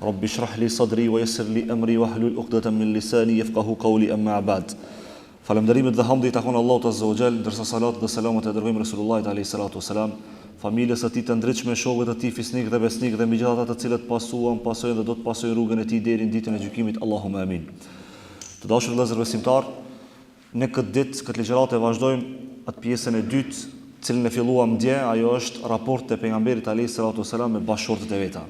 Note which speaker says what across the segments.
Speaker 1: Rabbi shrah li sadri wa yassir li amri wahlul 'uqdatan min lisani yafqahu qawli amma ba'd. Falënderimet dhe hamdi takon Allahut Azza wa Jall, ndërsa salat dhe selamet e dërgojmë Resulullahit alayhi salatu wasalam, familjes së tij të ndritshme, shokëve të tij fisnik dhe besnik dhe mbi gjithë ata të cilët pasojnë dhe do të pasojnë rrugën e tij deri në ditën e gjykimit. Allahumma amin. Të dashur vëllezër besimtar, në këtë ditë, këtë ligjëratë vazhdojmë atë pjesën e dytë, cilën e filluam dje, ajo është raporti e pejgamberit alayhi salatu wasalam me bashkëshortët e veta.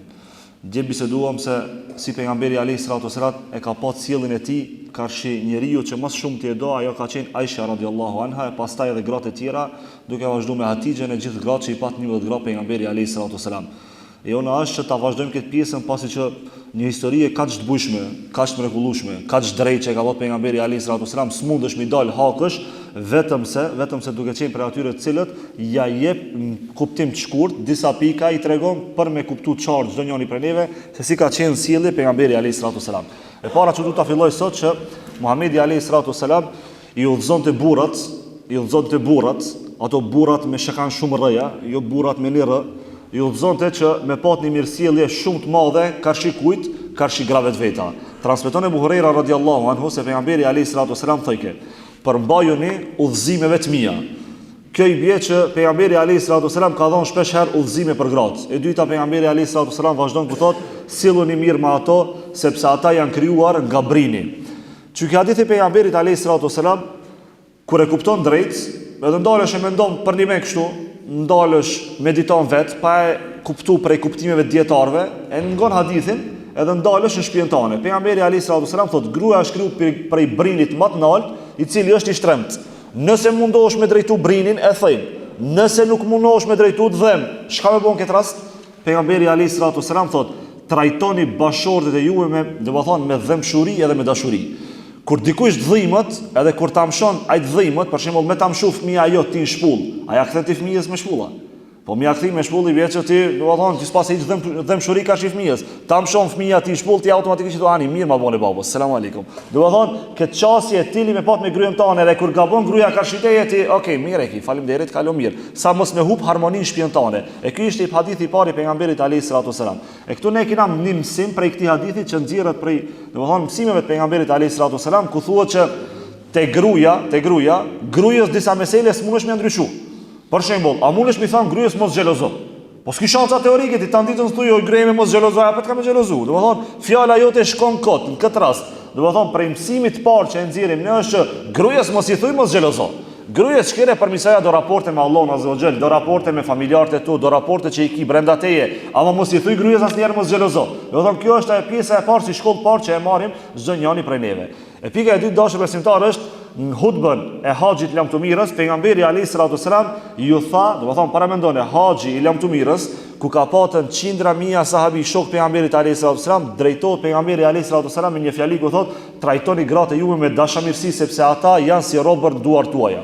Speaker 1: Dje biseduam se si pejgamberi alayhi salatu wasalam e ka pasur sjelljen e tij karshi njeriu që më shumë ti e do, ajo ka qenë Aisha radhiyallahu anha, e pastaj edhe gratë e tjera, duke vazhduar me Hatixhen e gjithë gratë që i pat 11 gra pejgamberi alayhi salatu wasalam. E ona është që ta vazhdojmë këtë pjesën pasi që një histori e kaq të bujshme, kaq të mrekullueshme, kaq drejtë që ka dhënë pejgamberi alayhi salatu wasalam, s'mundesh mi dal hakësh vetëm se duke qenë për atyre të cilët ja jep kuptim të shkurt disa pika, i tregon për me kuptuar qartë çdo njëri prej neve se si ka qenë sjellja e pejgamberit alayhi salatu wasalam. E para që do ta filloj sot që Muhamedi alayhi salatu wasalam i udhëzonte burrat, ato burrat me shekan shumë rreja, jo burrat me lirë, i udhëzonte që me pat një mirësjellje shumë të madhe karshi kujt, karshi grave të veta. Transmeton Abu Huraira radhiyallahu anhu se pejgamberi alayhi salatu wasalam thotë: "Përmbajuni udhëzimeve të mia." Kjo i bie që pejgamberi alayhi salatu wasalam ka dhënë shpesh herë udhëzime për gratë. E dyta, pejgamberi alayhi salatu wasalam vazhdon të thotë: "Silluni mirë me ato, sepse ata janë krijuar nga brini." Që kjo hadith e pejgamberit alayhi salatu wasalam kur e kupton drejt, edhe ndalesh e mendon për një me kështu, ndalesh mediton vet, pa e kuptuar prej kuptimeve të dietarëve, e ngon hadithin, edhe ndalesh në shtëpinë tënde. Pejgamberi alayhi salatu wasalam thotë: "Gruaja është krijuar prej brinit më të lartë, i cili është i shtremt. Nëse mundohesh me drejtu brinin, e thëjm. Nëse nuk mundohesh me drejtu të dhem." Çka më bën këtë rast? Pejgamberi alayhi salatu wasalam thotë: "Trajtoni bashkëshortet e juve me dhëmshuri edhe me dashuri." Kur dikush dhimbët, edhe kur ta mshon ai dhimbët, për shembull me ta mshu fëmia jo ti në shpull, a ja kthen ti fëmijës me shpulla? Po më ja kthi me shpull i vjet që ti, ti s'pas hiç dhëmshuri ka shi fëmijës. Ta mshon fëmia ti në shpull, ti automatikisht do ani mirë ma bone babo. Selam aleikum. Këtë çështje e tili me pat me gryën tonë, edhe kur gabon gruaja ka shiteje ti, okay, mirë e ki, faleminderit, kalo mirë. Sa mos me hub harmoninë në shtëpinë tonë. E ky ishte hadithi i parë i pejgamberit alayhi salatu wasalam. E këtu ne kemi një mësim prej këtij hadithi që nxjerrët prej, mësimeve të pejgamberit alayhi salatu wasalam, ku thuhet që te grujës disa mesele s'mundesh me ndryshu. Për shembull, a mundesh mi thon gryes mos xhelozo? Po s'ki shanca teorike, ti tan ditën thuj, grejme mos xhelozo, apo të kam xhelozu. Fjala jote shkon kot në këtë rast. Prej mësimit të parë që e nxjerrim ne është që gryes mos i thuj mos xhelozo. Gryes shkere përmisaja do raporte me Allahun Azza wa Jall, do raporte me familjarët e tu, do raporte që i ki brenda teje, ama mos i thuj gryes asnjëherë mos xhelozo. Kjo është ajo pjesa e parë, si shkollë parë që e marrim çdo njëri prej neve. E pika e dytë dashur besimtar është në hutbën e haxhit lamtumirës, pejgamberi alayhi salatu wasalam ju tha, para mendone haxhi i lamtumirës, ku ka patën qindra mijë sahabi shok pejgamberit alayhi salatu wasalam, drejtohet pejgamberi alayhi salatu wasalam me një fjali ku thotë: "Trajtoni gratë juve me dashamirësi, sepse ata janë si robër në duart tuaja."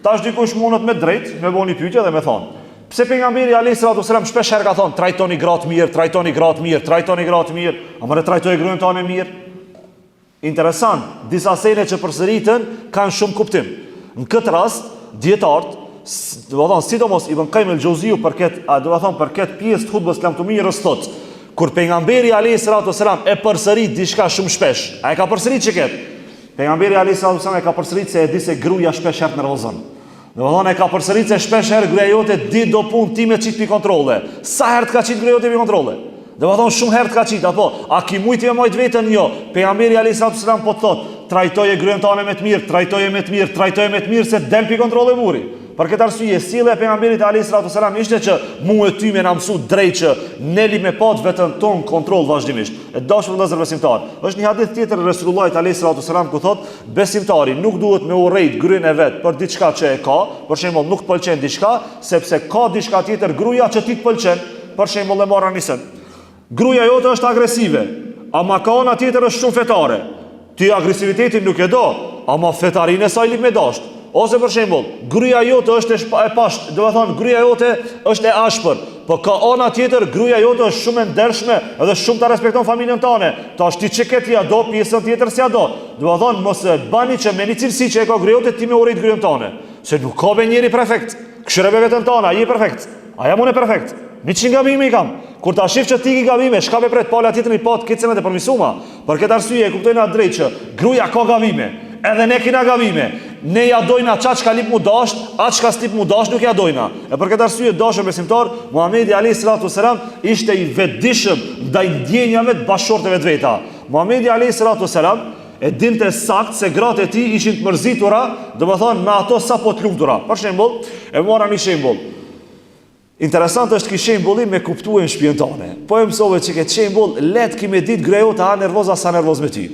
Speaker 1: Tash dikush mundet me drejt, me bëni pyetje dhe me thonë: "Pse pejgamberi alayhi salatu wasalam shpesh herë ka thonë trajtoni gratë mirë, trajtoni gratë mirë, trajtoni gratë mirë, a më trajtoj gruën tonë mirë?" Interesant, disa sene që përsëritën kanë shumë kuptim. Në këtë rast, dietarët, sidomos Ibn Qayyim el-Jauziu për këtë pjesë të hutbës lamtumirës thotë: kur pejgamberi alayhi salatu wasalam e përsërit diçka shumë shpesh, a e ka përsërit çket? Pejgamberi alayhi salatu wasalam e ka përsërit se e di se gruaja shpesh herë nervozon. E ka përsërit se shpesh herë gruaja jote di do punë time çit pi kontrolle. Sa herë të ka çit gruaja jote pi kontrolle? Shumë herë të ka qita, po, a ki mujti me mojt vetën jo. Pejgamberi alayhi salatu wasalam po thotë: trajtoje gruën tane me të mirë, trajtoje me të mirë se del pi kontrolle muri. Për këtë arsye, sjellja e pejgamberit alayhi salatu wasalam ishte që mu e ty me na mësu drejt që neli me pat vetën ton kontroll vazhdimisht. E dashur vëllezër besimtar, është një hadith tjetër i Resulullahit alayhi salatu wasalam ku thotë: besimtari nuk duhet me urrejt gruën e vet për diçka që e ka, për shembull nuk të pëlqen diçka, sepse ka diçka tjetër gruaja që ti të pëlqen. Për shembull, e marrë nisën. Gruaja jote është agresive, ama ka ana tjetër është shumë fetare. Ti agresivitetin nuk e do, ama fetarinë e saj lip me dasht. Ose për shembull, gruaja jote është e pashtë, gruaja jote është e ashpër, po ka ana tjetër gruaja jote është shumë e ndershme edhe shumë ta respekton familjen tane. Tash ti çeket ja do pjesën tjetër si ja do. Mos e bani që me një cilësi që e ka gruaja jote ti me urrit gruën tane, se nuk ka be njëri perfekt. Këshireve vetën tane, ai e perfekt. Aja mune perfekt. 100 gabime i kam. Kur ta shif që ti ki gabime, shka me pret pala tjetër i pat këtë senet e përmisuma. Për këtë arsye e kuptojna drejt që gruaja ka gabime, edhe ne kina gabime. Ne ja dojna qatë qka lip mu dasht, atë qka stip mu dasht nuk ja dojna. E për këtë arsye dashur besimtar, Muhamedi alayhi salatu wasalam ishte i vetëdijshëm ndaj ndjenjave të bashkëshorteve të veta. Muhamedi alayhi salatu wasalam e dinte sakt se gratë e tij ishin të mërzitura, domethënë me ato sapo të lumtura. Për shembull, e mora një shembull. Interesant është ky shembulli me kuptuar në shtëpinë tonë. Po e mësove që këtë shembull let kimë ditë grejot a nervoza sa nervoz me ty.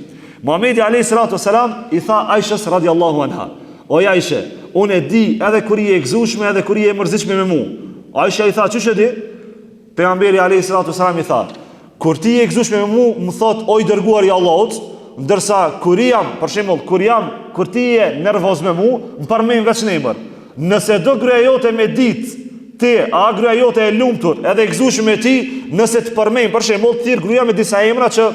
Speaker 1: Muhamedi alayhi salatu wasalam i tha Aishës radiallahu anha: "O Aishë, unë e di edhe kur je e gëzueshme edhe kur je e mërzitshme me mua." Aisha i tha: "Ç'është e di?" Pejgamberi alayhi salatu wasalam i tha: "Kur ti je e gëzueshme me mua, më thot o i dërguari i Allahut, ndërsa kur jam, për shembull, kur ti je nervoz me mua, më përmend veç në emër. Nëse do gruaja jote me ditë ti, a gruaja jote e lumtur, edhe e gëzueshme me ti, nëse të përmend, për shembull, thirr gruaja me disa emra që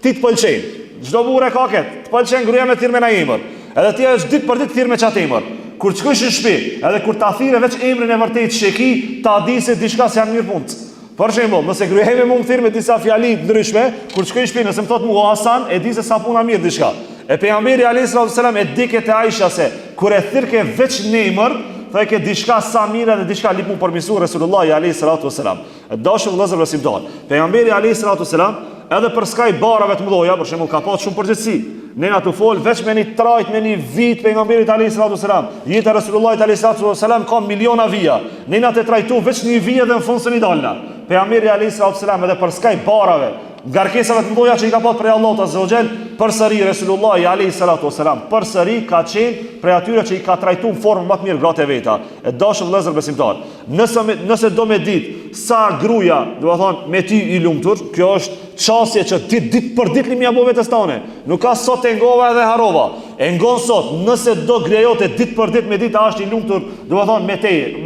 Speaker 1: ti të pëlqejnë. Çdo burrë ka këtë, të pëlqen gruaja me thirr me një emër. Edhe ti është ditë për ditë thirr me çat emër. Kur të shkosh në shtëpi, edhe kur ta thirrë veç emrin e vërtet sheki, ta di se diçka s'janë mirë punë. Për shembull, nëse gruaja më thirr me disa fjali ndryshme, kur të shkoj në shtëpi, nëse më thot mua Hasan, e di se sa puna mirë diçka. E pejgamberi alayhi salatu wasalam e di këtë Aisha se kur e thirrke veç në emër, thaj ke diçka sa mirë dhe diçka lip mu përmisu Resulullah alayhi salatu wasalam. Dashur vëllezër besimtar, pejgamberi alayhi salatu wasalam edhe për skaj barave të mëdha, për shembull, ka pas shumë përgjegjësi. Nena të fol veç me një trajt, me një vit pejgamberit alayhi salatu wasalam. Jeta Resulullah alayhi salatu wasalam ka miliona vija. Nena të trajtu veç një vije dhe në fund se një dalna. Pejgamberi alayhi salatu wasalam edhe për skaj barave, ngarkesave të mëdha që i ka pas prej Allahut azza wa jall, përsëri Resulullah alayhi salatu wasalam përsëri ka qenë prej atyre që i ka trajtuar në formë më të mirë gratë e veta. E dashur vëllezër besimtar, nëse do me ditë sa gruaja, do të thonë, me ty i lumtur, kjo është çësje që ti ditë për ditë më apo vetes tone. Nuk ka sot e ngova edhe harova. E ngon sot, nëse do grejote ditë për ditë me ditë a është i lumtur, do të thonë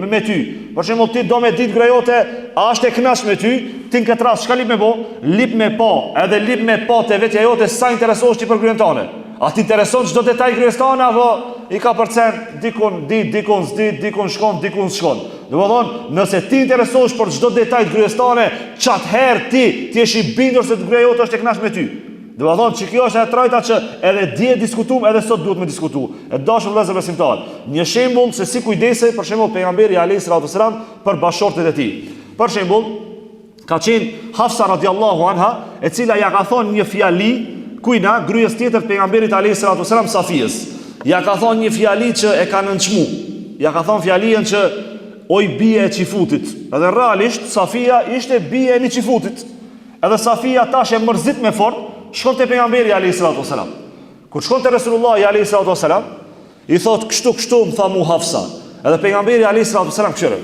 Speaker 1: me ty. Për shembull ti do me ditë grejote a është e kënaqur me ty, ti në këtë rast çka lip me bë? Lip me pa, edhe lip me pa te vetja jote sa interesohesh ti për gruan tone. A ti intereson çdo detaj gruas tone apo i ka përcen dikun dit, dikun s'dit, dikun shkon, dikun s'shkon. Do të thonë, nëse ti interesohesh për çdo detaj të gruas tone, çatëherë ti je i bindur se gruaja jote është e kënaqur me ty. Do të thonë, kjo është e trajta që edhe dje diskutuam, edhe sot duhet me diskutu. E dashur vëllezër besimtar, një shembull se si kujdesej për shembull pejgamberi alayhi salatu wasalam për bashortet e tij. Për shembull, ka qenë Hafsa radiallahu anha, e cila ja ka thonë një fjali kujna gruas tjetër pejgamberit alayhi salatu wasalam Safijës. Ja ka thonë një fjali që e ka nënçmu. Ja ka thonë fjalien që oj bie e qifutit. Edhe realisht Safija ishte bie e një qifutit. Edhe Safija tash e mërzit me fort, shkon te pejgamberi alayhi salatu wasalam. Kur shkon te Resulullah alayhi salatu wasalam, i thot kështu më tha mu Hafsa. Edhe pejgamberi alayhi salatu wasalam këshire.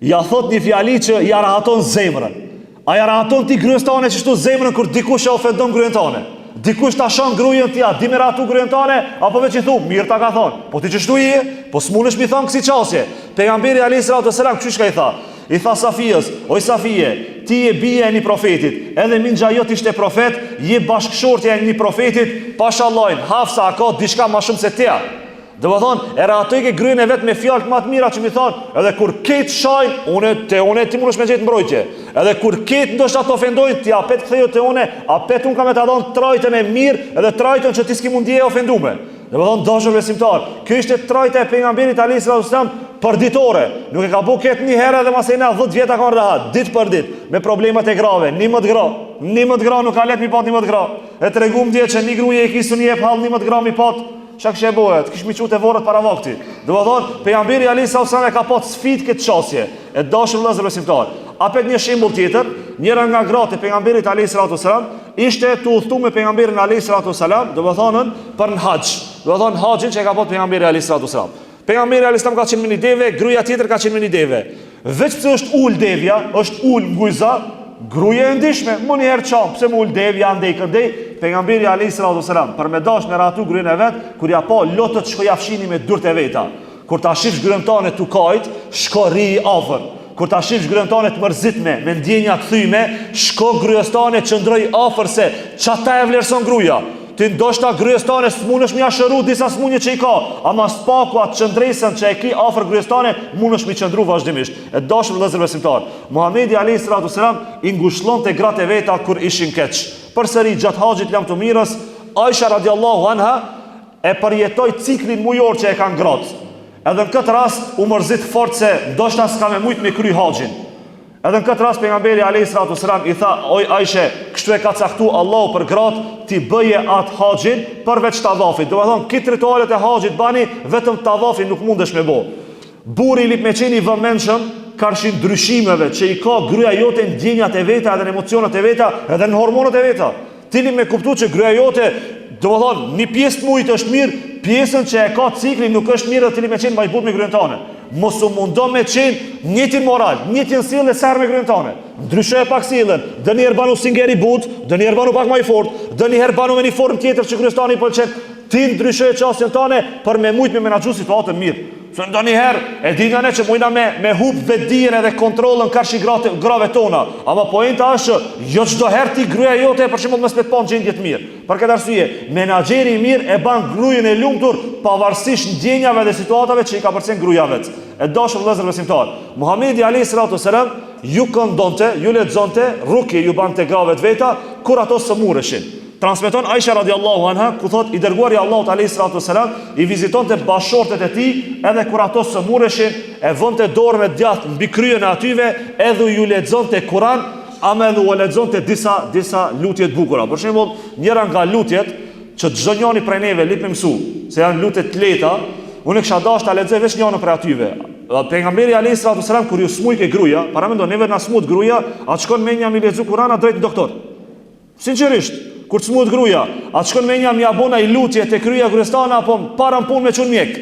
Speaker 1: Ja thot një fjali që ja rahaton zemrën. A ja rahaton ti gruas tane që shtu zemrën kur dikush e ofendon gruan tane? Dikush ta shon gruajën tja, di me ratu gruajën tane, apo veç i thu, mirë ta ka thonë. Po ti ç'shtu je? Po s'mundesh mi thon kësi çasje. Pejgamberi alayhi salatu wasalam çysh ka i tha? I tha Safijës, oj Safije, ti je bie e një profetit, edhe minxha jot ishte profet, je bashkëshortja e një profetit, pashallah, Hafsa ka diçka më shumë se teja. Do të thonë, era ato i ke gryen e vet me fjalë më të mira që mi thon, edhe kur ket shajn, unë ti mundesh me gjetë mbrojtje. Edhe kur ket ndoshta të ofendojnë, ti apet ktheu te unë, apet un kam të dhon trajtën e mirë, edhe trajtën që ti s'ke mundi e ofendume. Do të thonë, dashur besimtar, kjo ishte trajta e pejgamberit alayhi salatu wasallam për ditore. Nuk e ka bu këtë një herë dhe masena 10 vjeta ka ardha, ditë për ditë, me problemet e grave, 11 gra nuk ka let mi pat 11 gra. E tregum dje që një gruaje e kisun jep hall 11 gra mi pat. Çka kishë bëhet? Kish mi çute vorrët para vaktit. Do të thonë, pejgamberi alayhi salatu wasallam ka pas sfidë këtë çështje. E dashur vëllezër besimtar. Apet një shembull tjetër, njëra nga gratë e pejgamberit alayhi salatu wasallam ishte të udhëtuar me pejgamberin alayhi salatu wasallam, do të thonë për në haxh. Do të thonë haxhin që ka pas pejgamberi alayhi salatu wasallam. Pejgamberi alayhi salatu wasallam ka qenë me një deve, gruaja tjetër ka qenë me një deve. Veç pse është ul devja, është ul ngujza, gruaja e ndihshme, më një herë çam, pse më ul devja andej këndej. Pejgamberi alayhi salatu wasalam për me dash me ratu gruën e vet, kur ja pa lotët shkoi afshini me durt e veta. Kur ta shifsh gruën tane tu kajt, shko rri afër. Kur ta shifsh gruën tane të mërzitme, me ndjenja kthyme, shko gruas tane çndroi afër se çata e vlerëson gruaja. Ti ndoshta gryes tane s'munësh mi ashëru disa smundje që i ka, ama spaku atë qëndresën që e ki afër gryes tane munësh mi qëndru vazhdimisht. E dashur vëllezër besimtar, Muhamedi alayhi salatu selam i ngushëllonte gratë e veta kur ishin keq. Përsëri gjatë haxhit lam të mirës, Aisha radiallahu anha e përjetoi ciklin mujor që e kanë gratë. Edhe në këtë rast u mërzit fort se ndoshta s'ka me mujt me kry haxhin. Edhe në këtë rast pejgamberi alayhi salatu selam i tha: "Oj Aisha, kështu e ka caktuar Allahu për gratë, ti bëje atë haxhin përveç tavafit." Do të thonë, këtë ritualet e haxhit bani, vetëm tavafin nuk mundesh me bë. Burri lip me qenë i vëmendshëm karshin ndryshimeve që i ka gruaja jote në ndjenjat e veta, edhe në emocionet e veta, edhe në hormonet e veta. Ti li me kuptu që gruaja jote, do të thonë, një pjesë të mujt është mirë, pjesën që e ka ciklin nuk është mirë, dhe ti li me qenë majbut me gruajën tane. Mos u mundo me qenë njëtin moral, njëtin sjellje sër me gruajën tane. Ndryshoje pak sjelljen, dënjëherë banu singeri but, dënjëherë banu pak më i fort, dënjëherë banu me një formë tjetër që gruajës tane i pëlqen. Ti ndryshoje çështjen tane për me mujt me menaxhu situatën mirë. Se ndonjëherë e di nga ne që mujna me hub vetdijen edhe kontrollën karshi grave tona. Ama pointa është jo çdo herë ti gruaja jote për shembull mos me të pa gjendje të mirë. Për këtë arsye, menaxheri i mirë e ban gruajën e lumtur pavarësisht ndjenjave dhe situatave që i ka përcjell gruaja vet. E dashur vëllezër besimtar, Muhamedi alayhi salatu selam ju këndonte, ju lexonte, rukje ju bante grave të veta kur ato sëmureshin. Transmeton Aisha radiallahu anha, ku thot, i dërguari Allahut alayhi salatu selam i vizitonte bashortet e tij, edhe kur ato sëmureshin, e vënte dorën e djathtë mbi kryen e atyve, edhe ju lexonte Kur'an, ama edhe u lexonte disa lutje të bukura. Për shembull, njëra nga lutjet që çdo njëri prej neve lip me mësu, se janë lutje të lehta, unë kisha dashur ta lexoj vetëm njërin prej atyve. Pejgamberi alayhi salatu selam kur ju smujke gruaja, para mendon neve na smut gruaja, atë shkon me një mi lexu Kur'ana drejt në doktor. Sinqerisht, kur të smut gruaja, atë shkon me një mi abona i lutje te kryja gruestana apo para në punë me çun mjek.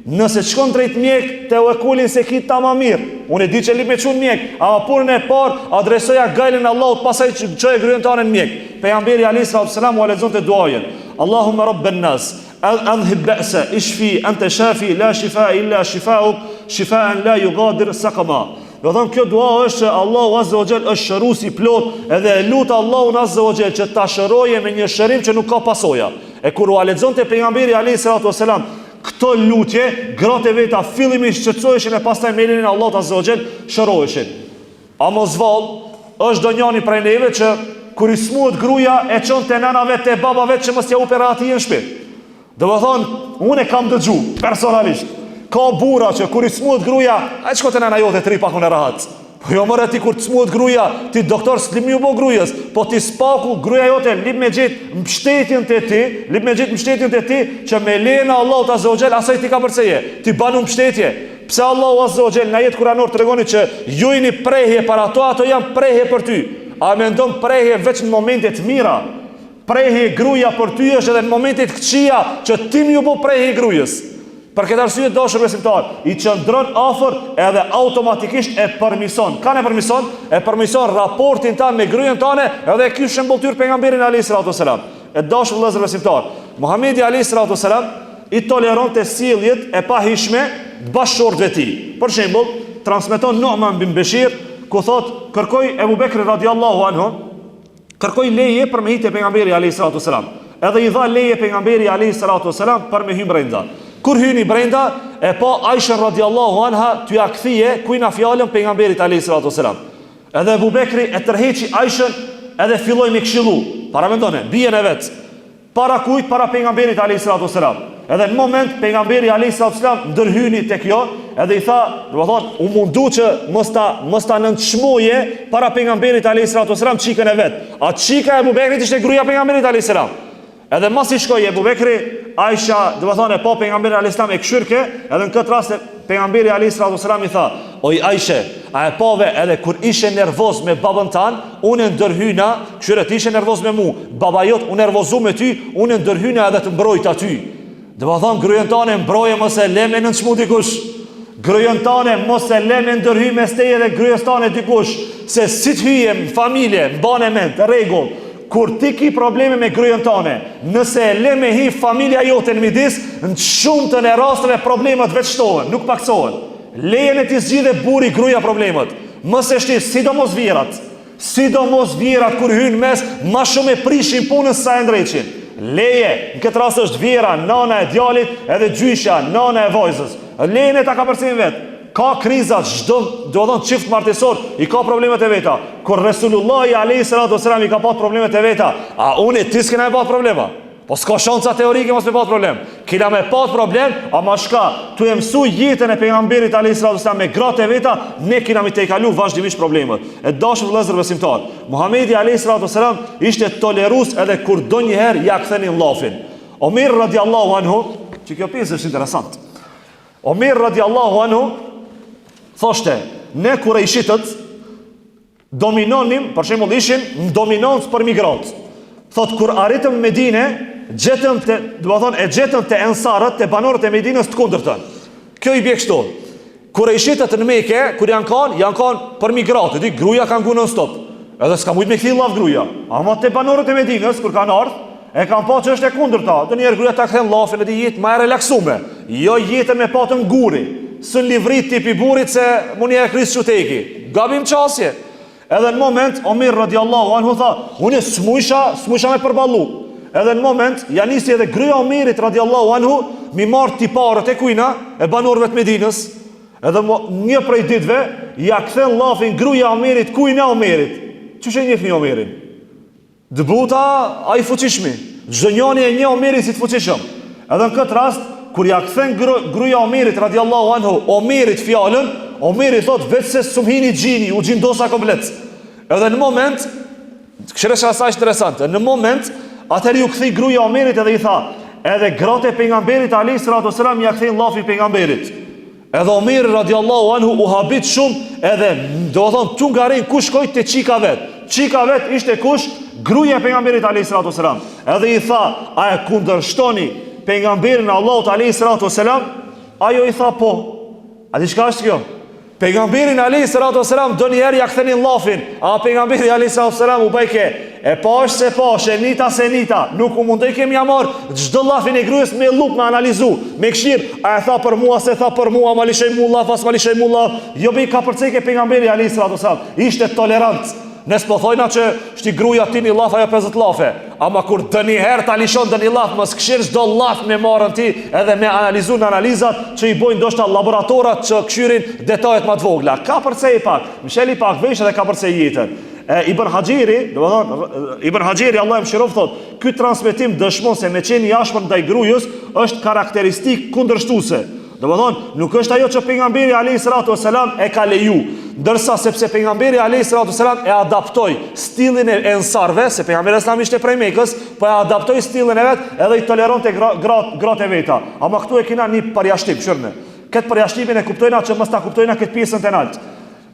Speaker 1: Nëse shkon drejt mjek, te u kulin se ki tamam mirë. Unë e di që lip me çun mjek, ama punën e parë adresoja gajlën Allahut pasaj që çojë gruën tonë në mjek. Pejgamberi alayhi salatu selam u lexonte duajën: Allahumma rabban nas adhhib ba'sa ishfi anta shafi la shifaa illa shifaa'uk shifaan la yughadir saqama. Do thonë kjo dua është që Allahu azza wa jall është shëruesi plot, edhe e lut Allahun azza wa jall që ta shëroje me një shërim që nuk ka pasoja. E kur u lexonte pejgamberi alayhi salatu selam këto lutje, gratë e veta fillimisht shqetësoheshin e pastaj me lenin Allahut azza wa jall shëroheshin. A mos vall, është donjani prej neve që kur i smuhet gruaja e çon te nana vet te baba vet që mos ja operati në shtëpi. Do të thonë, unë e kam dëgju personalisht. Ka burra që kur i smuhet gruaja, ai shkon te nana jote tri pak në rahat. Po jo more ti kur të smuhet gruaja, ti doktor s'lim ju bo gruajas, po ti spaku gruaja jote lip me gjet mbështetjen te ti, lip me gjet mbështetjen te ti që me lena Allahut azza wa jall asaj ti ka përceje. Ti banu mbështetje. Pse Allahu azza wa jall në ajet kuranor tregoni që ju jeni prehje para ato janë prehje për ty. A mendon prehje vetëm në momente të mira? Prehje gruaja për ty është edhe në momente të këqija që ti më ju bë prehje gruajës. Për këtë arsye dashur besimtar, i qëndron afër edhe automatikisht e përmison. Kanë e përmison? E përmison raportin tanë me gruajën tane, edhe ky shembulltyr pejgamberin alayhi salatu selam. E dashur vëllezër besimtar, Muhamedi alayhi salatu selam i toleronte sjelljet e pahishme të bashkëshortëve të tij. Për shembull, transmeton Nu'man bin Bashir, ku thot, kërkoi Ebu Bekri radiallahu anhu, kërkoi leje për me hite pejgamberi alayhi salatu selam. Edhe i dha leje pejgamberi alayhi salatu selam për me hyrë brenda. Kur hyni brenda, e pa Aisha radiallahu anha t'ja kthije kujna fjalën pejgamberit alayhi salatu selam. Edhe Ebu Bekri e tërheqi Aishën edhe filloi me këshillu. Para mendone, bien e vet. Para kujt? Para pejgamberit alayhi salatu selam. Edhe në moment pejgamberi alayhi salatu selam ndërhyni tek jo, edhe i tha, do të thonë, u mundu që mos ta nënçmoje para pejgamberit alayhi salatu selam çikën e vet. A çika e Ebu Bekrit ishte gruaja pejgamberit alayhi salam. Edhe mos i shkoi Ebu Bekri, Aisha, do të thonë, pa pejgamberin alayhi salam e këshyrke, edhe në këtë rast pejgamberi alayhi salatu selam i tha: "Oj Aisha, a e pave edhe kur ishe nervoz me babën tan, unë ndërhyna, këshyre ti ishe nervoz me mu, baba jot u nervozu me ty, unë ndërhyna edhe të mbrojt aty." Do të thonë, gruajën tane mbroje mos e lë me nënçmu dikush. Gruajën tane mos e lë me ndërhy mes teje dhe gruajës tane dikush, se si të hyje në familje, mbane mend, rregull. Kur ti ki probleme me gruajën tane, nëse e le me hi familja jote në midis, në shumtën e rasteve problemet veçtohen, nuk paksohen. Lejen e ti zgjidhe buri gruaja problemet. Mos e shtis, sidomos vjerat kur hyn mes, ma shumë e prishin punën sa e ndreqin. Leje, në këtë rast është vjera, nana e djalit, edhe gjyshja, nana e vajzës. Lejën e ta ka përcjellë vetë. Ka krizat, çdo do të thonë çift martesor i ka problemet e veta. Kur Resulullahi alayhi salatu wasalam i ka pas problemet e veta, a unë ti s'kena pas problema? Po s'ka shanca teorike mos me pas problem. Kina me pas problem, ama shka, tu e mësu jetën e pejgamberit alayhi salatu wasalam me gratë e veta, ne kina mi te kalu vazhdimisht problemet. E dashur vëllezër besimtar, Muhamedi alayhi salatu wasalam ishte tolerues edhe kur donjëherë ja kthenin llafin. Omer radiallahu anhu, që kjo pjesë është interesant. Omer radiallahu anhu thoshte, ne kurejshitët dominonim, për shembull ishin në dominancë për migrantë. Thot, kur arritëm Medine, gjetëm të ensarët, të banorët e Medinës të kundërtën. Kjo i bje kështu. Kurejshitët në Mekë, kur janë kanë për migrantë, gruaja kanë gu non stop. Edhe s'ka mujt me kthi llaf gruaja. Ama të banorët e Medinës, kur kanë ardhur, e kanë pa që është e kundërta. Donjëherë gruaja ta kthen llafin e jetë më e relaksume. Jo jetën me patën guri. Sën livrit tipi burit se muni e kris quteki. Gabim qasje. Edhe në moment, Omer radiallahu anhu tha, unë s'mujsha me përballu. Edhe në moment, janisi edhe gryja Omerit radiallahu anhu, mi marrë tiparët e kujna, e banorëve të Medinës. Edhe një prej ditëve, ja kthen llafin gryja Omerit, kujna Omerit. Çuçi njeh një Omerin? Dëbuta, a i fuqishmi. Çdo njani e një Omerit si të fuqishëm. Edhe në këtë rast, kur ja kthen gruaja Omerit radiallahu anhu, Omerit fjalën, Omeri thot vetë se sumhini gjini, u gjindosa komplet. Edhe në moment, këshiresha asaj interesante, në moment, atëri u kthi gruaja Omerit edhe i tha, edhe gratë e pejgamberit alayhi salatu wasalam ja kthin llafin pejgamberit. Edhe Omeri radiallahu anhu u habit shumë, edhe do të thonë tu ngarin kush shkoi te çika vet. Çika vet ishte kush? Gruaja e pejgamberit alayhi salatu wasalam. Edhe i tha, a e kundërshtoni pejgamberin Allahut alayhi salatu wasalam? Ajo i tha po. A di çka është kjo? Pejgamberin alayhi salatu wasalam donjëherë ja kthenin llafin, a pejgamberi alayhi salatu wasalam u bajke e pash se pash, e nita se nita, nuk u mundoj kemi ja marr çdo llafin e gruas me llup me analizu, me këshir, a e tha për mua se tha për mua, ma lishoj mu llaf, as ma lishoj mu llaf. Jo be ka përceke pejgamberi alayhi salatu wasalam, ishte tolerant. Nes po thojna që shti gruja ti një laf ajo 50 lafe. Ama kur dëni herë ta lishon dëni laf, mos këshirë çdo laf me marrën ti, edhe me analizu në analizat që i bojnë ndoshta laboratorat që këshyrin detajet më të vogla. Ka përcej pak, msheli pak vesh edhe ka përcej jetën. Ibn Hajiri, Ibn Hajiri Allah e mëshiroft thot, ky transmetim dëshmon se me qenë i ashpër ndaj grujës është karakteristik kundërshtuese. Do të thonë, nuk është ajo që pejgamberi alayhi salatu wasalam e ka leju, ndërsa sepse pejgamberi alayhi salatu wasalam e adaptoi stilin e ensarve, se pejgamberi islam ishte prej Mekës, po e adaptoi stilin e vet edhe i toleronte gratë e veta. Ama këtu e kena një përjashtim, shërne. Këtë përjashtimin e kuptojna që mos ta kuptojna këtë pjesën të lart.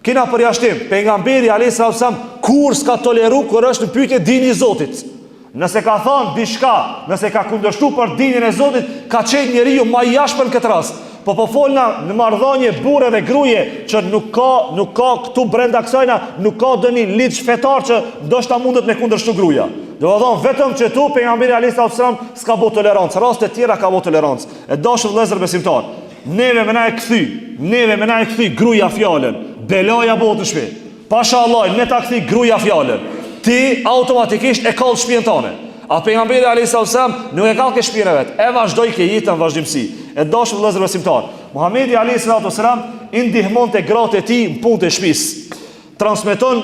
Speaker 1: Kena përjashtim, pejgamberi alayhi salatu wasalam kur s'ka toleru kur është në pyetje dini i Zotit. Nëse ka thonë diçka, nëse ka kundërshtu për dinin e Zotit, ka qenë njeriu më i ashpër në këtë rast. Po folna në marrëdhënie burre dhe gruaje që nuk ka këtu brenda kësajna, nuk ka dëni ligj fetar që ndoshta mundet me kundërshtu gruaja. Do të thonë vetëm që tu pejgamberi alayhi salatu wasallam s'ka bëu tolerancë, raste të tjera ka bëu tolerancë. E dashur vëllezër besimtar, neve më na e kthy gruaja fjalën, belaja bëhet në shtëpi. Pashallah, ne ta kthy gruaja fjalën. Ti automatikisht e kall shtëpinë tonë. A pejgamberi alayhi salatu wasallam nuk e ka ke shpirën vet, e vazhdoi ke jetën vazhdimsi. E dashur vëllezër besimtar, Muhamedi alayhi salatu wasallam i ndihmonte gratë e tij në punë të shtëpisë. Transmeton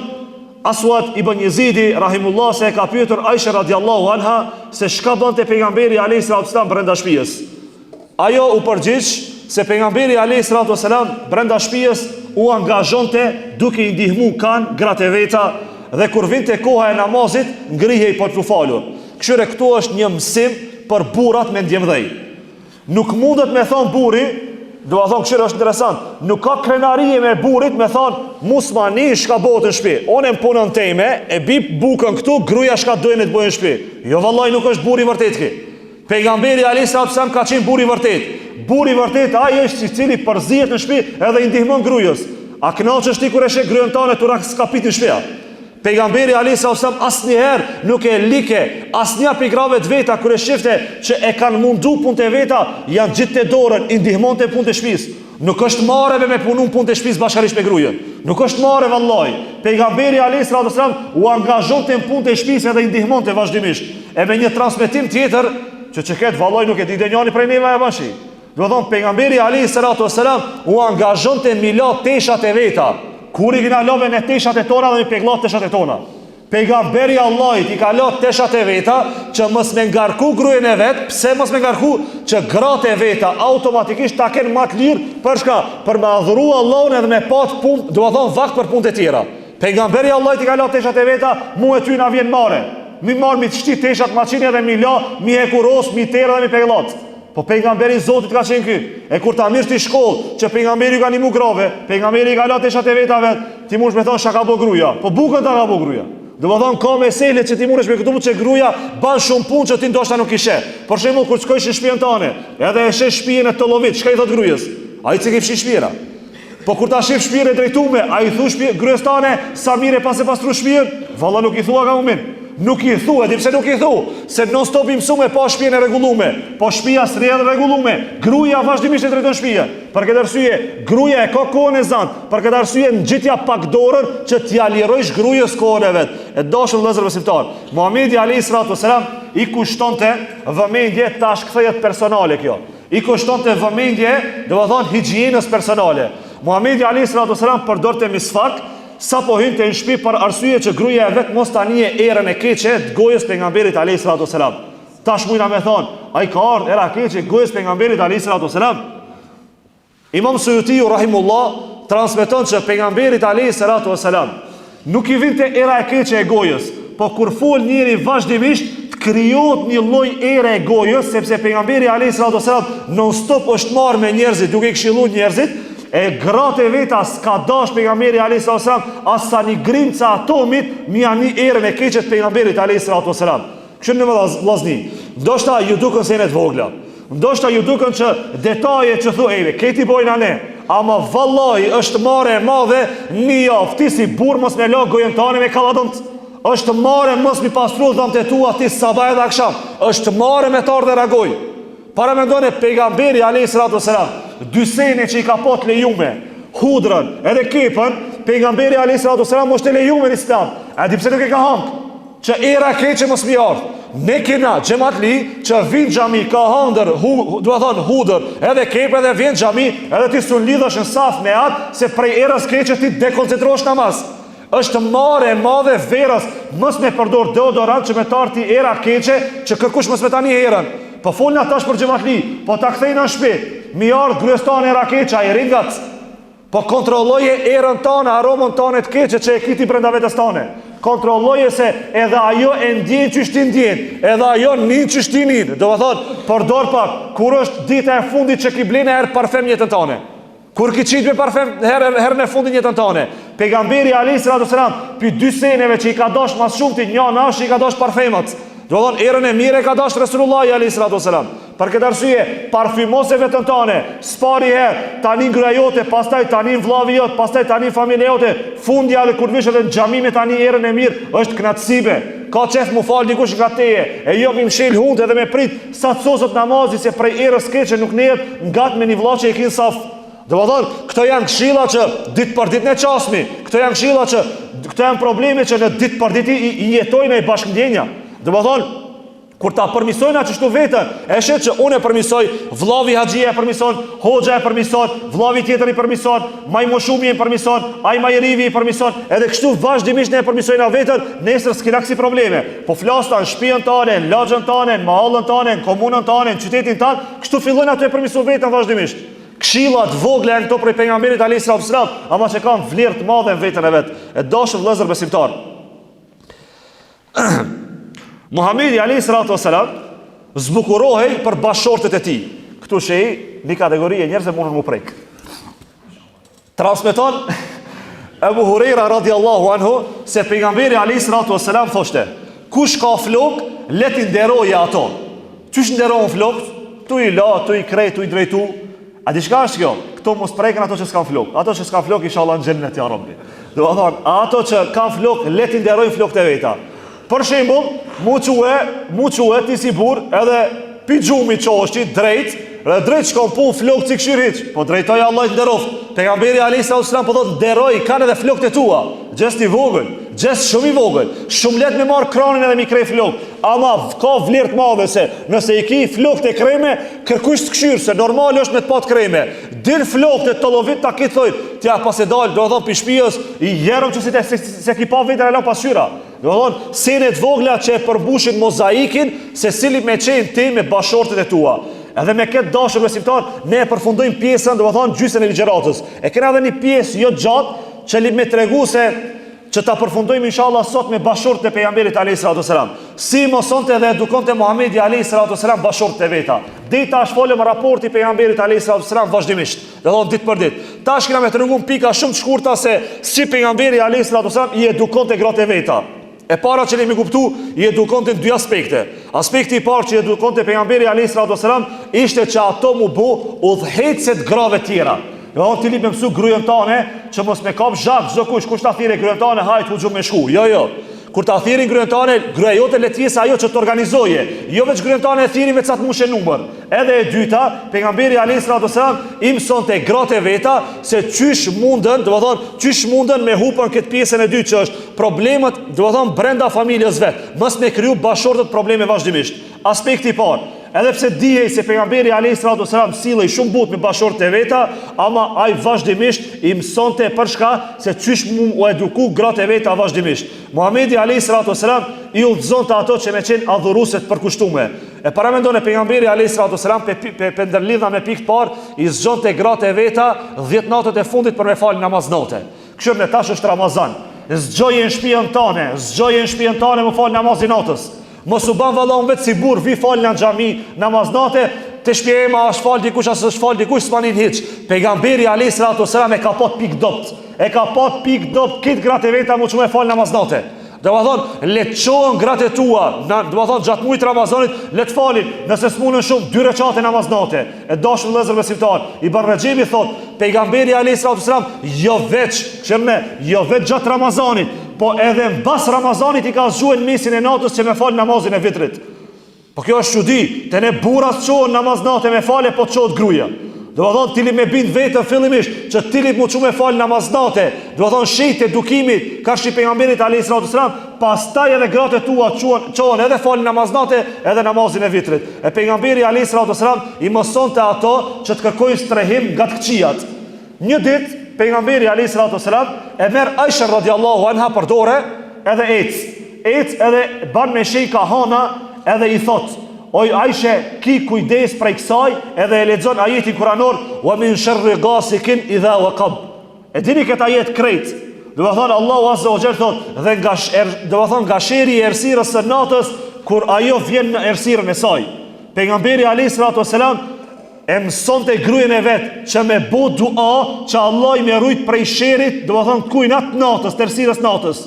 Speaker 1: Aswad ibn Yazidi rahimullah se ka pyetur Aisha radiallahu anha se çka bënte pejgamberi alayhi salatu wasallam brenda shtëpisë. Ajo u përgjigj se pejgamberi alayhi salatu wasallam brenda shtëpisë u angazhonte duke i ndihmuar kan gratë e veta dhe kur vinte koha e namazit ngrihej për të falur. Këshire këtu është një mësim për burrat me ndjemdhej. Nuk mundet me thonë burri, do a thonë këshire është interesant, nuk ka krenarije me burrit me thonë musmani shka bëhet në shtëpi. Onë në punën teme, e bip bukën këtu, gruaja shka dojnë të bëjnë në shtëpi. Jo vallaj nuk është burri vërtet ki. Pejgamberi alayhi salatu wasallam ka qenë burri vërtet. Burri vërtet ai është i cili përzihet në shtëpi edhe i ndihmon grujës. A kënaqesh ti kur e sheh gryën tane tu skapit në shtëpi? Pejgamberi alayhi salatu asnjëherë nuk e like asnjë pigrave të veta kur e shifte që e kanë mundu punët e veta, janë gjithë të dorën, i ndihmonte punët e shtëpisë. Nuk është marrë me punu punët e shtëpisë bashkërisht me grujën. Nuk është marrë vallahi. Pejgamberi alayhis salam u angazhonte në punët e shtëpisë dhe i ndihmonte vazhdimisht. E me një transmetim tjetër që ketë vallahi nuk e di denjani prej neve e bashi. Do thonë pejgamberi alayhis salam u angazhonte në milat teshat e veta. Kur i kena love në teshat e tona dhe i pegllat teshat e tona. Pejgamberi Allahit i ka lënë teshat e veta që mos me ngarku gruën e vet. Pse mos me ngarku? Që gratë e veta automatikisht ta kenë më të lirë për shka? Për me adhuru Allahun edhe me pat punë, do të thonë vakt për punët e tjera. Pejgamberi Allahit i ka lënë teshat e veta, mu e ty na vjen marrë. Mi marr mi të shtit teshat maçini edhe mi la, mi hekuros, mi tera dhe mi pegllat. Po pejgamberi Zotit ka qenë ky. E kur ta mirë ti shkollë, që pejgamberi ka nimu grave, pejgamberi ka lënë teshat e veta vet, ti mund të më thon shaka bo gruaja. Po bukën ta ka bo gruaja. Do të thonë ka mesele që ti mundesh me këtu që gruaja ban shumë punë që ti ndoshta nuk i sheh. Për shembull kur shkojsh në shtëpinë tënde, edhe e sheh shtëpinë e Tollovit, çka i thot gruas? Ai çka fshi shtëpira. Po kur ta shef shtëpinë e drejtuar, ai thu shtëpi gruas tane sa mirë pas e pastru shtëpinë, valla nuk i thua ka moment. Nuk i thua, di pse nuk i thu? Se non stop i mësume pa shtëpinë e rregulluar, po shtëpia s'rrjedh rregulluar. Gruaja vazhdimisht e drejton shtëpinë. Për këtë arsye, gruaja e ka kohën e zant. Për këtë arsye ngjitja pak dorën që t'ia lirojsh gruajës kohën e vet. E dashur vëllezër besimtar, Muhamedi alayhis salam i kushtonte vëmendje tash kthehet personale kjo. I kushtonte vëmendje, do të thonë higjienës personale. Muhamedi alayhis salam përdorte misfak sa po hynte në shtëpi për arsye që gruaja e vet mos tani e erën e keqe të gojës pejgamberit alayhis salam. Tash mujna me thon, ai ka ardhur era keqe gojës pejgamberit alayhis salam. Imam Suyuti rahimullah transmeton që pejgamberit alayhis salam nuk i vinte era e keqe e gojës, po kur fol njëri vazhdimisht të krijohet një lloj ere e gojës, sepse pejgamberi alayhis salam non stop është marrë me njerëzit, duke i këshilluar njerëzit. E gratë e veta s'ka dash pejgamberi alayhis salam as sa një grimca atomit mi ani erën e keqe të pejgamberit alayhis salam. Kështu në vllazni, ndoshta ju duken se janë të vogla. Ndoshta ju duken që detaje që thuajve, këti bojna ne, ama vallahi është marrë e madhe një javë ti si burr mos me la gojën tane me kalladont. Është marrë mos mi pastru dhëmt e tua ti sabah dhe akşam. Është marrë me tar dhe ragoj. Para mendone pejgamberi alayhis salam, dy sene që i ka pot lejume, hudrën edhe kepën, pejgamberi alayhis salam mos të lejume në Islam. A di pse nuk e ka hangë? Që era keqe mos mi ardh. Ne kena xhamatli që vin xhami ka hëndër, do të thonë hudër, edhe kepë edhe vjen xhami, edhe ti su lidhesh në saf me atë se prej erës keqe ti dekoncentrohesh namaz. Është marrë e madhe verës, mos me përdor deodorant që me tarti era keqe që kërkush mos me tani erën. Po folna tash për xhamatli, po ta kthejnë në shtëpi. Mi ardh gruestane era keqe, ai ringat. Po kontrolloje erën tane, aromën tane të keqe që e kiti brenda vetes tane. Kontrolloje se edhe ajo e ndjen që shtin ndjen, edhe ajo nin që shtin nin. Do të thotë, përdor pak, kur është dita e fundit që ki blen herë parfem jetën tane. Kur ki qit me parfem herën e fundit jetën tane. Pejgamberi alayhis salam, për dy seneve që i ka dash mas shumti, një nash i ka dash parfemat. Do të thonë, erën e mire ka dash Resulullah alayhis salam. Për këtë arsye, parfymose vetën tane, spari herë, tani gruaja jote, pastaj tani vllavi jot, pastaj tani familja jote, fundja edhe kur vishet në xhami me tani erën e mirë, është knatësibe. Ka qef mu fal dikush nga teje, e jo mi mshel hundë edhe me prit sa të sosot namazit se prej erës keqe nuk nehet ngat me një vëlla që e kin saf. Do të thonë, këto janë këshilla që ditë për ditë ne çasmi, këto janë këshilla që këto janë probleme që në ditë për ditë i jetojnë ai bashkëndjenja. Do të thonë, kur ta përmisojnë atë çështu vetën, e shet që unë e përmisoj, vllavi haxhia e përmison, hoxha e përmison, vllavi tjetër i përmison, majmoshumi e përmison, ai majrivi i përmison, edhe kështu vazhdimisht ne e përmisojnë vetën, nesër s'kena kësi probleme. Po flasta në shtëpinë tane, në laxhën tane, në mahallën tane, në komunën tane, në qytetin tan, kështu fillojnë atë e përmisojnë vetën vazhdimisht. Këshillat vogla janë këto prej pejgamberit alayhis salam, ama që kanë vlerë të madhe në vetën e vet. E dashur vëllezër besimtar. Muhamedi alayhis salam zbukurohej për bashortët e tij. Këtu shej një kategori e njerëzve mundën mu prek. Transmeton Abu Huraira radhiyallahu anhu se pejgamberi alayhis salam thoshte: kush ka flok, le t'i nderojë ato. Çish nderon flokët? Tu i la, tu i krej, tu i drejtu. A di çka është kjo? Këto mos prekën ato që s'kan flok. Ato që s'kan flok inshallah në xhennet ya Rabbi. Do të thonë, ato që kanë flok, le t'i nderojnë flokët e veta. Për shembull, mu quhe ti si burr, edhe pi xhumi çoshti drejt, Dhe drejt shkon pu flokë si këshir hiç. Po drejtoj Allah të nderoft. Pejgamberi alayhis salam po thotë nderoj kanë edhe flokët e tua. Gjest i vogël, gjest shumë i vogël. Shumë lehtë me marr kranin edhe mi krej flokë. Ama ka vlerë të madhe se nëse i ki flokët e kreme, kërkush të këshir se normal është me të pat kreme. Din flokët e tollovit ta ki thoj, t'ja pas e dal, do të thonë pi shtëpis, i jerëm që se ki pa vetën e la pasqyra. Do të thonë senet vogla që e përbushin mozaikin se cili me qenë ti me bashortet e tua. Edhe me këtë dashur besimtar, ne e përfundojmë pjesën, do të thonë gjysmën e ligjëratës. E kena edhe një pjesë jo gjatë që li me tregu se që ta përfundojmë inshallah sot me bashortet e pejgamberit alayhis salam. Si mësonte dhe edukonte Muhamedi alayhis salam bashortet e veta. Dita është folëm raporti pejgamberit alayhis salam vazhdimisht. Do të thonë ditë për ditë. Tash kena me tregu pika shumë të shkurta se si pejgamberi alayhis salam i edukonte gratë e veta. E para që ne mi kuptu, i edukonte në dy aspekte. Aspekti i parë që i edukonte pejgamberi alayhis salam ishte që ato mu bu udhëhecet grave tjera. Jo, ti li me mësu grujen tane që mos me kap zhak çdo kush ta thirrë grujen tane hajt u me shku. Jo. Kur ta thirrin grujen tane, gruaja jote le të jesë ajo që të organizoje. Jo veç grujen tane e thirrin me ca të mushë numër. Edhe e dyta, pejgamberi alayhis salam i mësonte gratë veta se çysh mundën, do të thonë, çysh mundën me hupën këtë pjesën e dytë që është problemet, do të thonë brenda familjes vet. Mos me kriju bashortët probleme vazhdimisht. Aspekti i parë, edhe pse dihej se pejgamberi alayhis salam sillej shumë butë me bashortët e veta, ama ai vazhdimisht i mësonte për shka se çysh mund u eduku gratë e veta vazhdimisht. Muhamedi alayhis salam i udhëzonte ato që me qenë adhuruese të përkushtuar. E paramendon e pejgamberi alayhis salam pe ndërlidha me pikë parë i zgjonte gratë e veta 10 natët e fundit për me fal namaz natë. Kështu me tash është Ramazan. Zgjoje në shtëpinë tane më fal namazin natës. Mos u ban vallahun vetë si burr vi fal në xhami namaz natë te shtëpia ema as fal dikush as fal dikush s'manin hiç. Pejgamberi alayhis salam e ka pat pikë dopt. E ka pat pikë dopt kit gratë veta më çmë fal namaz natë. Do të thonë le të çohen gratë tua, do të thonë gjatë muajit Ramazanit le të falin, nëse s'munën shumë 2 rekate namaz natë. E dashur vëllezër besimtar, Ibn Rajabi thot, pejgamberi alayhis salam jo veç gjatë Ramazanit, po edhe mbas Ramazanit i ka zgjuar mesin e natës që me fal namazin e vitrit. Po kjo është çudi, te ne burrat çohen namaz natë me fale, po çohet gruaja. Do të thonë tili me bind vetën fillimisht që tili mu çu me fal namaz natë. Do të thonë shejt edukimit ka shi pejgamberit alayhis salam, pastaj edhe gratë tua çohen edhe fal namaz natë edhe namazin e vitrit. E pejgamberi alayhis salam i mësonte ato që të kërkojnë strehim nga të këqijat. Një ditë pejgamberi alayhis salam e merr Aisha radhiyallahu anha për dorë edhe ec edhe ban me shej kahana edhe i thot: "Oj Aisha, ki kujdes prej kësaj", edhe e lexon ajetin kuranor: "Wa min sharri ghasikin idha waqab". E dini këtë ajet krejt. Do të thonë Allahu azza wa jalla thot, dhe nga sheri i errësirës së natës kur ajo vjen në errësirën e saj. Pejgamberi alayhis salam e mësonte grujen e vet që me bë dua që Allah i më rujt prej sherrit, do të thonë kujt natë natës, errësirës natës.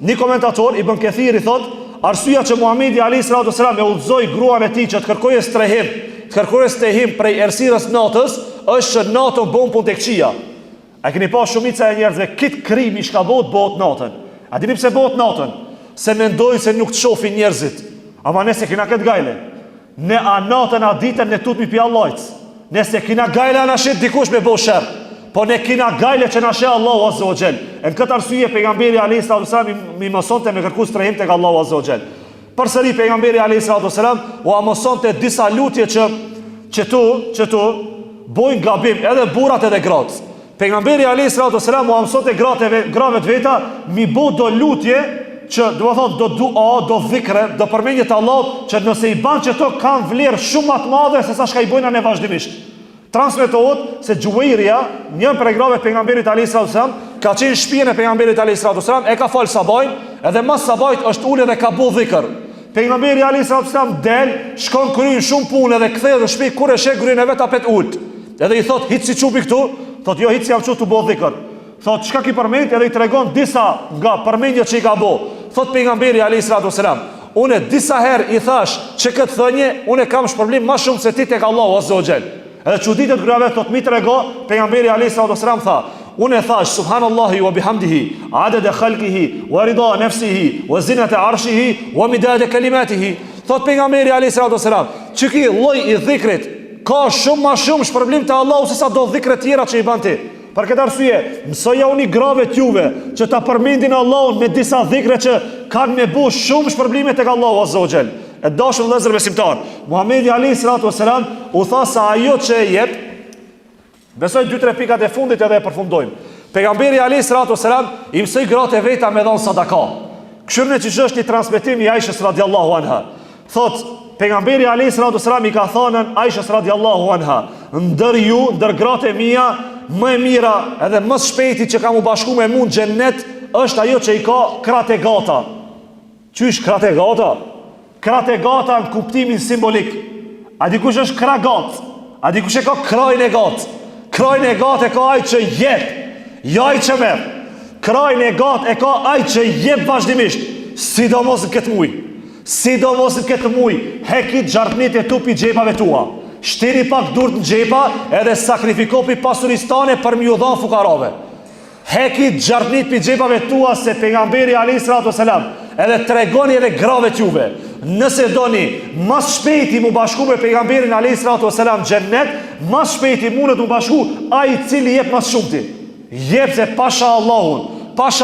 Speaker 1: Një komentator Ibn Kathir i thot, arsyeja që Muhamedi alayhis salam e udhëzoi gruan e tij që të kërkojë strehim prej errësirës natës, është që natën bën punë tek këqija. A keni pa shumica e njerëzve kit krimi shka bëhet natën. A dini pse bëhet natën? Se mendojnë se nuk të shohin njerëzit. Ama nëse kena këtë gajle, ne a natën a ditën ne tutmi pi Allahit. Nëse kena gajle ana shet dikush me bëu sherr. Po ne kena gajle që na sheh Allahu azza wa jall. Në këtë arsye pejgamberi alayhis salam mi mësonte me kërkues strehim tek Allahu azza wa jall. Përsëri pejgamberi alayhis salam u mësonte disa lutje që tu bojnë gabim edhe burrat edhe gratë. Pejgamberi alayhis salam u mësonte grave të veta mi bë do lutje që do të thotë do dua, do dhikre, do përmendje të Allahut që nëse i ban që to kanë vlerë shumë më të madhe se sa shka i bojnë ne vazhdimisht. Transmetohet se Juwairia, një prej grave të pejgamberit alayhis salam, ka qenë në shtëpinë e pejgamberit alayhis salam, e ka fal sabajin, edhe mas sabajit është ulë dhe ka bë dhikr. Pejgamberi alayhis salam del, shkon kryen shumë punë dhe kthehet në shtëpi kur e sheh gruën e vet apet ult. Edhe i thot: "Hiç si çupi këtu?" Thot: "Jo, hiç si jam çu të bë dhikr." Thot: "Çka ki përmend?" Edhe i tregon disa nga përmendjet që i ka bë. Thot pejgamberi alayhis salam: "Unë disa herë i thash që këtë thënie unë kam shpërblim më shumë se ti tek Allahu azza wa jall." Edhe çuditët grave thot mi trego pejgamberi alayhis salam tha: "Unë thash subhanallahi wa bihamdihi adada khalqihi wa rida nafsihi wa zinata arshihi wa midada kalimatihi." Thot pejgamberi alayhis salam: "Çiki lloj i dhikrit ka shumë ma shumë shpërblim të Allahu se sa do dhikre tjera që i ban ti. Për këtë arsye, mësoja unë i grave t'juve që ta përmendin Allahun me disa dhikre që kanë me bu shumë shpërblime tek Allahu Azza wa Jall. E dashur vëllezër besimtar, Muhamedi alayhi salatu wasalam u tha se ajo që e jep, besoj 2-3 pikat e fundit edhe e përfundojmë. Pejgamberi alayhi salatu wasalam i mësoi gratë e veta me dhon sadaka. Këshirën që është një transmetim i Aishës radiallahu anha. Thot, pejgamberi alayhi salatu wasalam i ka thënë Aishës radiallahu anha: ndër ju, ndër gratë e mia, më e mira edhe më shpejti që kam u bashku me mund xhennet është ajo që i ka kratë gata. Qysh kratë gata? Kratë gata në kuptimin simbolik. A dikush është krah gat? A dikush e ka krajin e gat? Krajin e gat e ka ai që jep, jo ai që merr. Krajin e gat e ka ai që jep vazhdimisht, sidomos në këtë muj. Sidomos në këtë muj, heki xhartnit e tupi xhepave tua. Shtiri pak durt në xhepa edhe sakrifiko pi pasuristane për mi u dhënë fukarave. Heki xhartnit pi xhepave tua se pejgamberi alayhi salatu wasalam edhe tregoni edhe grave t'juve. Nëse doni mas shpejti mu bashku me pejgamberin alayhi salatu wasalam xhennet, mas shpejti mundet mu bashku ai i cili jep mas shumti. Jep se pasha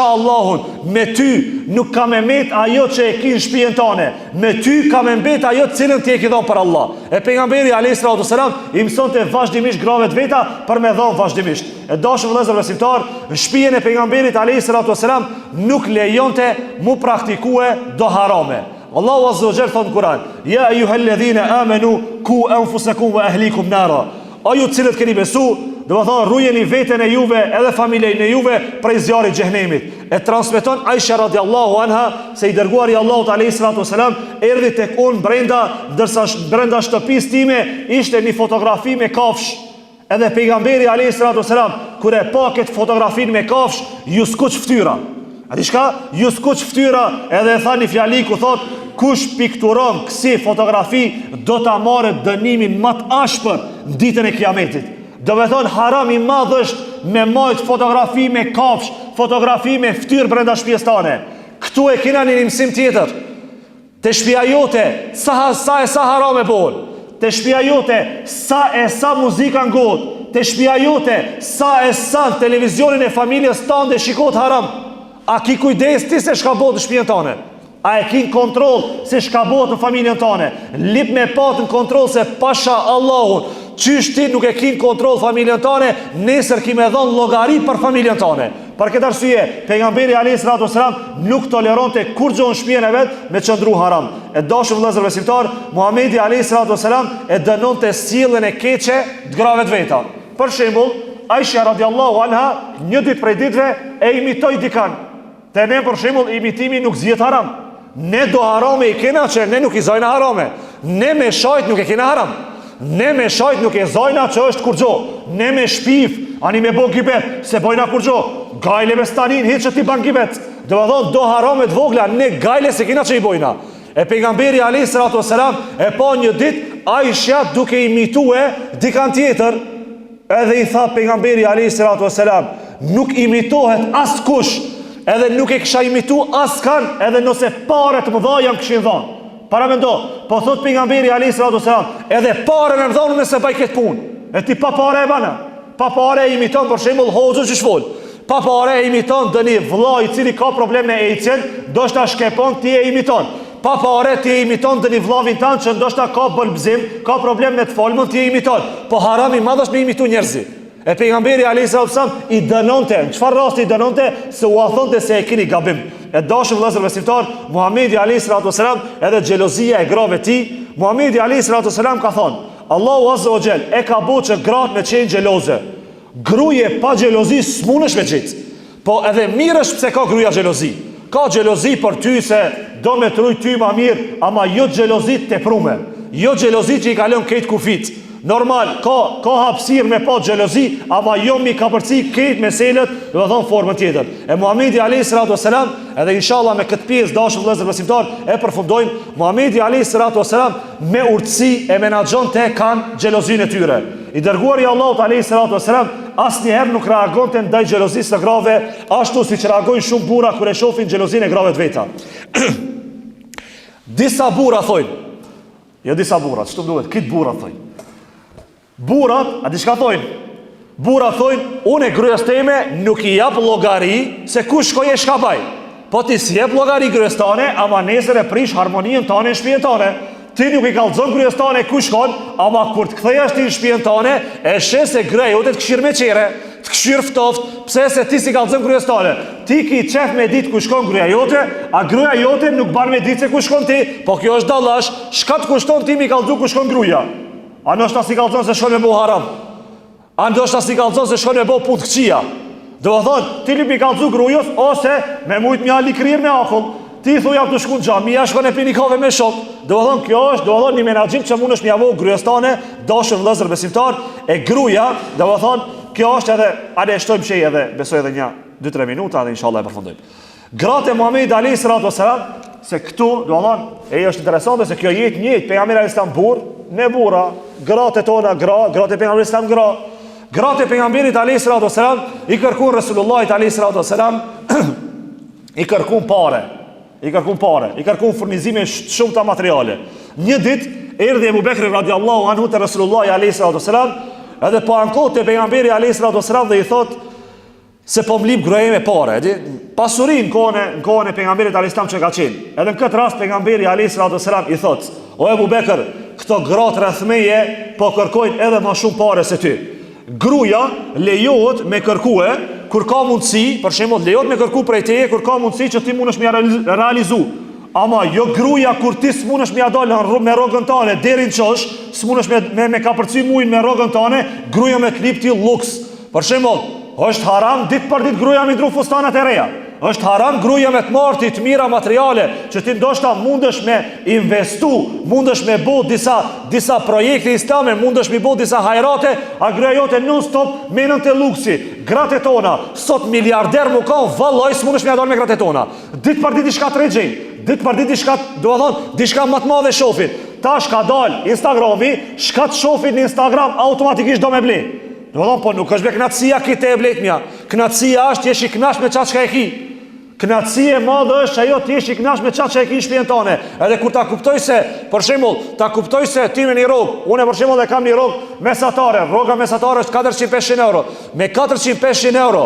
Speaker 1: Allahun, me ty nuk ka me met ajo që e ki në shpijen tane. Me ty ka me mbet ajo cilën ti e ki dhonë për Allah. E pejgamberi alayhi salatu wasalam i mësonte vazhdimisht grave të veta për me dhonë vazhdimisht. E dashur vëllezër besimtar, në shpijen e pejgamberit alayhi salatu wasalam nuk lejonte mu praktikue do harame. Allahu Azza wa Jalla thot në Kur'an: "Ya ayyuhalladhina amanu ku anfusakum wa ahlikum nara." O ju cilët keni besu, do të thonë rujeni veten e juve edhe familjen e juve prej zjarrit xhenemit. E transmeton Aisha radiallahu anha se i dërguari Allahut alayhi salatu wasalam erdhi tek unë ndërsa brenda shtëpisë time ishte një fotografi me kafsh. Edhe pejgamberi alayhi salatu wasalam kur e pa këtë fotografinë me kafsh, ju skuq fytyra. A di çka? Ju skuq fytyra edhe e tha një fjali ku thot: kush pikturon kësi fotografi do ta marrë dënimin më të ashpër në ditën e Kiametit. Do me thonë haram i madh është me majt fotografi me kafsh, fotografi me fytyrë brenda shtëpisë tane. Këtu e kena një mësim tjetër. Te shtëpia jote sa haram e bën. Te shtëpia jote sa muzika ngot. Te shtëpia jote sa televizionin e familjes tande shikohet haram. A ki kujdes ti se shka bëhet në shtëpinë tane? A e ki kontroll se shka bëhet në familjen tane? Lip me pat në kontroll se pasha Allahun, qysh ti nuk e ki kontroll familjen tane, nesër ki me dhon llogari për familjen tane. Për këtë arsye, pejgamberi alayhi salatu wasalam nuk toleronte kur gjon shtëpinë e vet me çndru haram. E dashur vëllezër besimtar, Muhamedi alayhi salatu wasalam e dënonte sjelljen e keqe të grave të veta. Për shembull, Aisha radiallahu anha një ditë prej ditëve e imitoi dikan. Te ne për shembull imitimi nuk zgjet haram. Ne do harame i kena që ne nuk i zojna harame. Ne me shajt nuk e kena haram. Ne me shajt nuk e zojna që është kurgjo. Ne me shpif, ani me bo gibet, se bojna kurgjo. Gajle me stanin, hitë që ti ban gibet. Do me thonë, do harame të vogla, ne gajle se kena që i bojna. E pejgamberi alayhi salatu wasalam e pa një dit, Aisha duke imitue dikan tjetër, edhe i tha pejgamberi alayhi salatu wasalam: nuk imitohet as kush, edhe nuk e kisha imitu as kan, edhe nëse pare të mëdha jam këshin dhanë. Para me ndo, po thot pejgamberi alayhi salatu wasalam, edhe pare me më dhanë nëse baj këtë punë. E ti pa pare e bana. Pa pare e imiton për shembull hoxhën që shfol. Pa pare e imiton dëni vëlla i cili ka problem me ejcen, do shta shkepon ti e imiton. Pa pare ti e imiton dëni vllavin tanë që ndoshta ka bëlbzim, ka problem me të folmën, ti e imiton. Po haram i madh është me imitu njerëzi. E pejgamberi alayhi salatu wasalam i dënonte, në çfarë rasti i dënonte? Se u thonte se e keni gabim. E dashur vëllezër besimtar, Muhamedi alayhi salatu wasalam edhe xhelozia e grave të tij, Muhamedi alayhi salatu wasalam ka thonë: Allahu azza wa jall e ka bëu që gratë me qenë xheloze. Gruaje pa xhelozi s'mundesh me xhet. Po edhe mirë është pse ka gruaja xhelozi. Ka xhelozi për ty se do me truj ty më mirë, ama jo xhelozi teprume. Jo xhelozi që i kalon këtë kufit. Normal, ka hapësirë me pa xhelozi, ama jo mi ka përci këtë meselet, do të thonë formën tjetër. E Muhamedi alayhi salatu wasalam, edhe inshallah me këtë pjesë dashur vëllezër besimtar e përfundojmë, Muhamedi alayhi salatu wasalam me urtësi e menaxhon te kanë xhelozinë e tyre. I dërguari Allahut alayhi salatu wasalam asnjëherë nuk reagonte ndaj xhelozisë së grave, ashtu siç reagojnë shumë burra kur e shohin xhelozinë e grave të veta. Disa burra thojnë, jo disa burra, ç'to duhet, këtë burra thojnë: Burrat, a di çka thojnë? Burrat thojnë, unë e gruas teme nuk I jap llogari se ku shkoj e çka baj. Po ti si jep llogari gruas tane, ama nesër e prish harmoninë tane në shtëpinë tane. Ti nuk I kallzon gruas tane ku shkon, ama kur të kthehesh ti në shtëpinë tane, e sheh se gruaja jote të këshir me qere, të këshir ftoft, pse se ti si kallzon gruas tane. Ti ki qef me ditë ku shkon gruaja jote, a gruaja jote nuk ban me ditë se ku shkon ti. Po kjo është dallash, çka të kushton ti mi kallzu ku shkon gruaja? A ndoshta si kallzon se shkon me bu haram? A ndoshta si kallzon se shkon me bu punë të këqija? Do të thonë, ti li mi kallzu grujës ose me mujt mja likrir me akull. Ti thuj jam të shku në xhamia, shkon e pini kafe me shok. Do të thonë, kjo është, do të thonë një menaxhim që mundesh mja vo gruas tane, dashur vëllezër besimtar, e gruaja, do të thonë, kjo është edhe, a ne shtojmë shej edhe, besoj edhe 2-3 minuta dhe inshallah e përfundojmë. Gratë e Muhamedit alayhis salatu wassalam, se këtu, do të thonë, e është interesante se kjo jetë njëjtë, pejgamberi alayhis salam burr, ne burra, gratë tona gratë e pejgamberit salam gratë e pejgamberit alayhis salatu wassalam I kërkuan Resulullahit alayhis salatu wassalam I kërkuan parë. I kërkuan furnizime shumë të materiale. Një ditë erdhi Abu Bekri radiallahu anhu te Resulullahi alayhis salatu wassalam, edhe po ankohet te pejgamberi alayhis salatu wassalam dhe I thot se po mlip gruaja me parë, di? Pasurinë në kohën e pejgamberit alayhis salam që ka qenë. Edhe në këtë rast pejgamberi alayhis salatu wassalam I thot: "O Abu Bekr, këto gratë rreth meje po kërkojnë edhe më shumë parë se ty." Gruaja lejohet me kërkue kur ka mundësi, për shembull, lejohet me kërku prej teje kur ka mundësi që ti mundesh me realizu. Ama jo gruaja kur ti s'mundesh me dalë me rrogën tane deri në çosh, s'mundesh me kapërcy muin me rrogën tane, gruaja me klip ti luks. Për shembull, është haram ditë për ditë gruaja me ndru fustanat e reja. Është haram gruaja me të marrë të mira materiale që ti ndoshta mundesh me investu, mundesh me bë disa projekte islame, mundesh me bë disa hajrate, a gruaja jote non stop menën te luksi. Gratë tona sot miliarder më ka, vallai s'mundesh me dalë me gratë tona. Ditë për ditë diçka tregjen, ditë për ditë diçka, do të thonë, diçka më të madhe shohin. Tash ka dal Instagrami, shka të shohin në Instagram automatikisht do me ble. Do të thonë, po nuk është be knatësia këtë e blet mja. Knatësia është jesh I knash me çka e ki. Knatësia e madhe është ajo të jesh I knash me çka e ki në shtëpinë tone. Edhe kur ta kuptoj se, për shembull, ta kuptoj se ti me një rrogë, unë për shembull e kam një rrogë mesatare, rroga mesatare është 450 euro. Me 450 euro,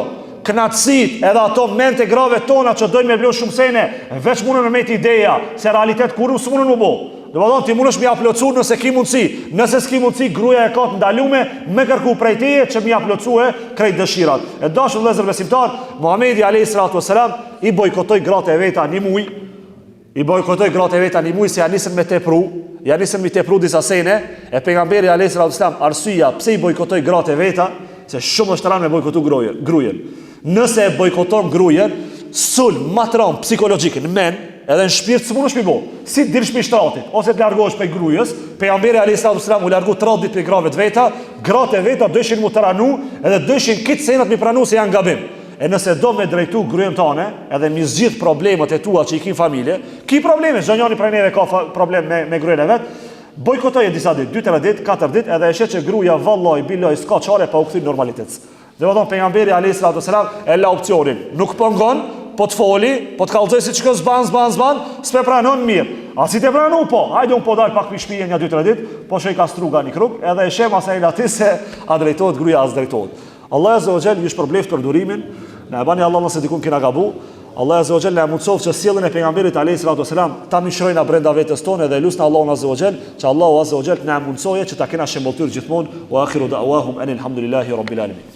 Speaker 1: knatësit edhe ato mente grave tona që dojnë me blo shumë sene, veç mundën me met ideja se realitet kur s'mundën më bo. Do të thonë ti mundesh me aplocue nëse ki mundësi. Nëse s'ki mundësi, gruaja e ka të ndalume me kërku prej teje që mi aplocue krejt dëshirat. E dashur vëllezër besimtar, Muhamedi alayhis salatu wassalam I bojkotoi gratë e veta një muj. I bojkotoi gratë e veta një muj se ja nisën me tepru, ja nisën me tepru disa sene, e pejgamberi alayhis salatu wassalam arsyeja pse I bojkotoi gratë e veta, se shumë është rënë me bojkotu gruajen. Nëse e bojkoton gruajen, sul matron psikologjik në men, edhe në shpirt s'mundesh me bë. Si të dilsh me shtratit, ose të largohesh prej grujës. Pejgamberi alayhis salatu wassalam u largu 30 ditë prej grave të veta, gratë e veta dëshin mu tranu, edhe dëshin këtë senat mi pranu se janë gabim. E nëse do me drejtu gruajën tane, edhe mi zgjidh problemet e tua që I kin familje, ki probleme, çdo njëri prej neve ka problem me gruajën e vet. Bojkotoje disa ditë, 2-3 ditë, 4 ditë, edhe e shet që gruaja vallahi billahi s'ka çare pa u kthy në normalitet. Dhe vëllai pejgamberi alayhis salatu wassalam e la opsionin, nuk pongon, po të foli, po të kallëzoj si çka zban, s'pe pranon mirë. A si te pranu po? Hajde un po dal pak pi shtëpie një 2-3 ditë, po shoj ka struga një kruk, edhe e shem asaj lati se a drejtohet gruaja as drejtohet. Allah azza wa jall ju shpërbleft për durimin. Na e bani Allah nëse dikun kena gabu. Allah azza wa jall na mundsof që sjelljen e pejgamberit alayhis salatu wassalam ta mishrojna brenda vetes tonë dhe lusna Allahun azza wa jall, që Allahu azza wa jall na mundsojë që ta kena shembulltyr gjithmonë. Wa akhiru da'wahum anil hamdulillahi rabbil alamin.